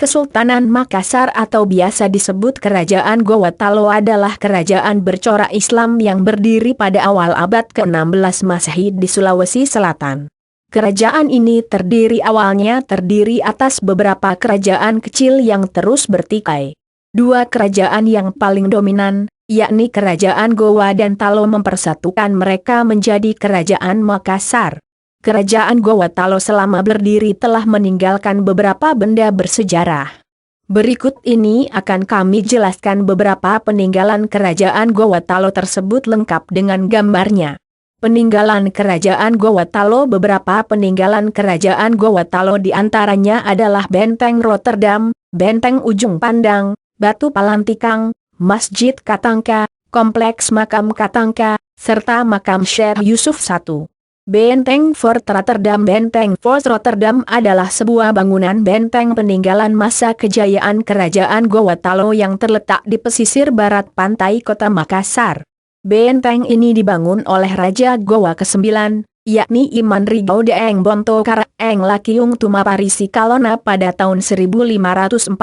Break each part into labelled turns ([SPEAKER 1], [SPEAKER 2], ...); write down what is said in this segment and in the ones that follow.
[SPEAKER 1] Kesultanan Makassar atau biasa disebut Kerajaan Gowatalo adalah kerajaan bercorak Islam yang berdiri pada awal abad ke-16 Masehi di Sulawesi Selatan. Kerajaan ini awalnya terdiri atas beberapa kerajaan kecil yang terus bertikai. Dua kerajaan yang paling dominan, yakni Kerajaan Gowa dan Talo mempersatukan mereka menjadi Kerajaan Makassar. Kerajaan Gowatalo selama berdiri telah meninggalkan beberapa benda bersejarah. Berikut ini akan kami jelaskan beberapa peninggalan Kerajaan Gowatalo tersebut lengkap dengan gambarnya. Peninggalan Kerajaan Gowatalo. Beberapa peninggalan Kerajaan Gowatalo diantaranya adalah Benteng Rotterdam, Benteng Ujung Pandang, Batu Palantikang, Masjid Katangka, Kompleks Makam Katangka, serta Makam Syekh Yusuf I. Benteng Fort Rotterdam. Benteng Fort Rotterdam adalah sebuah bangunan benteng peninggalan masa kejayaan Kerajaan Gowatalo yang terletak di pesisir barat pantai kota Makassar. Benteng ini dibangun oleh Raja Gowa ke-9, yakni Iman Rigau Deeng Bonto Karaeng Lakiung Tumaparisi Kalona pada tahun 1545.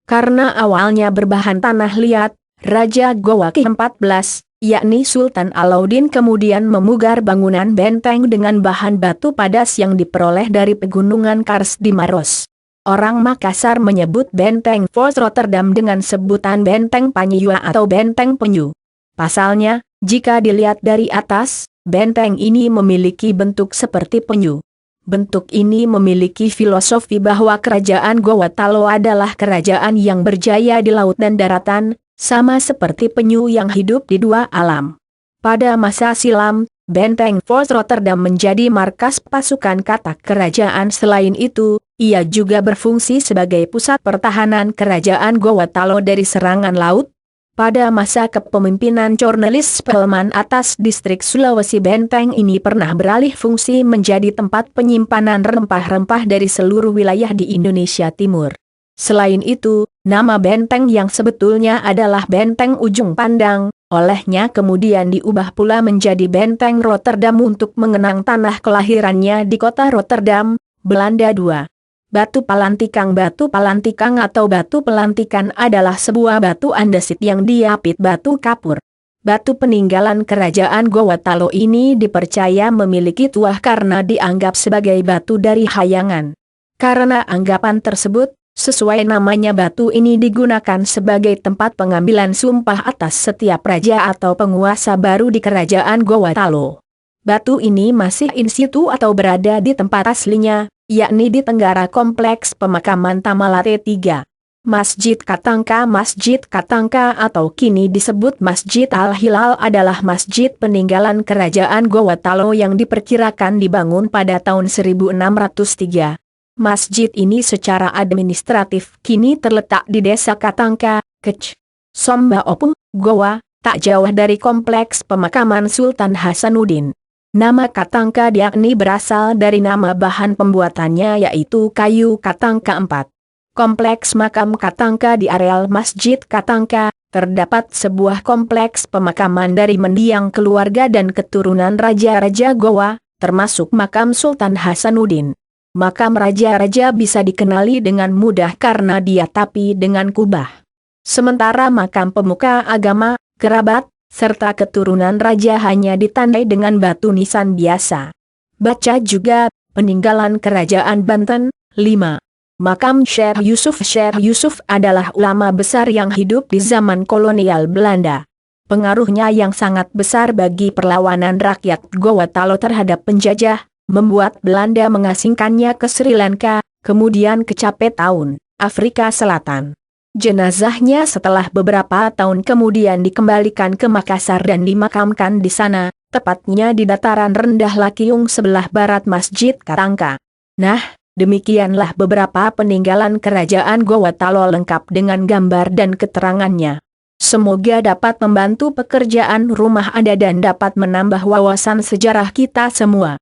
[SPEAKER 1] Karena awalnya berbahan tanah liat, Raja Gowa ke-14, yakni Sultan Alauddin kemudian memugar bangunan benteng dengan bahan batu padas yang diperoleh dari pegunungan Kars di Maros. Orang Makassar menyebut benteng Fort Rotterdam dengan sebutan Benteng Panyua atau Benteng Penyu. Pasalnya, jika dilihat dari atas, benteng ini memiliki bentuk seperti penyu. Bentuk ini memiliki filosofi bahwa Kerajaan Gowatalo adalah kerajaan yang berjaya di laut dan daratan, sama seperti penyu yang hidup di dua alam. Pada masa silam, Benteng Fort Rotterdam menjadi markas pasukan katak kerajaan. Selain itu, ia juga berfungsi sebagai pusat pertahanan Kerajaan Gowatalo dari serangan laut. Pada masa kepemimpinan Cornelis Spelman atas distrik Sulawesi, benteng ini pernah beralih fungsi menjadi tempat penyimpanan rempah-rempah dari seluruh wilayah di Indonesia Timur. Selain itu, nama benteng yang sebetulnya adalah Benteng Ujung Pandang, olehnya kemudian diubah pula menjadi Benteng Rotterdam untuk mengenang tanah kelahirannya di kota Rotterdam, Belanda. 2. Batu Palantikang. Batu Palantikang atau batu pelantikan adalah sebuah batu andesit yang diapit batu kapur. Batu peninggalan Kerajaan Gowatalo ini dipercaya memiliki tuah karena dianggap sebagai batu dari hayangan. Karena anggapan tersebut, sesuai namanya batu ini digunakan sebagai tempat pengambilan sumpah atas setiap raja atau penguasa baru di Kerajaan Gowatalo. Batu ini masih in situ atau berada di tempat aslinya, yakni di Tenggara Kompleks Pemakaman Tamalate 3. Masjid Katangka. Masjid Katangka atau kini disebut Masjid Al-Hilal adalah masjid peninggalan Kerajaan Gowatalo yang diperkirakan dibangun pada tahun 1603. Masjid ini secara administratif kini terletak di Desa Katangka, Kec. Somba Opung, Gowa, tak jauh dari Kompleks Pemakaman Sultan Hasanuddin. Nama Katangka yakni berasal dari nama bahan pembuatannya yaitu kayu Katangka 4. Kompleks Makam Katangka. Di areal Masjid Katangka, terdapat sebuah kompleks pemakaman dari mendiang keluarga dan keturunan Raja-Raja Gowa, termasuk makam Sultan Hasanuddin. Makam raja-raja bisa dikenali dengan mudah karena diatapi dengan kubah. Sementara makam pemuka agama, kerabat, serta keturunan raja hanya ditandai dengan batu nisan biasa. Baca juga, peninggalan Kerajaan Banten. 5. Makam Syekh Yusuf. Syekh Yusuf adalah ulama besar yang hidup di zaman kolonial Belanda. Pengaruhnya yang sangat besar bagi perlawanan rakyat Gowatalo terhadap penjajah, membuat Belanda mengasingkannya ke Sri Lanka, kemudian ke Cape Town, Afrika Selatan. Jenazahnya setelah beberapa tahun kemudian dikembalikan ke Makassar dan dimakamkan di sana, tepatnya di dataran rendah Lakiung sebelah barat Masjid Katangka. Nah, demikianlah beberapa peninggalan Kerajaan Gowatalo lengkap dengan gambar dan keterangannya. Semoga dapat membantu pekerjaan rumah Anda dan dapat menambah wawasan sejarah kita semua.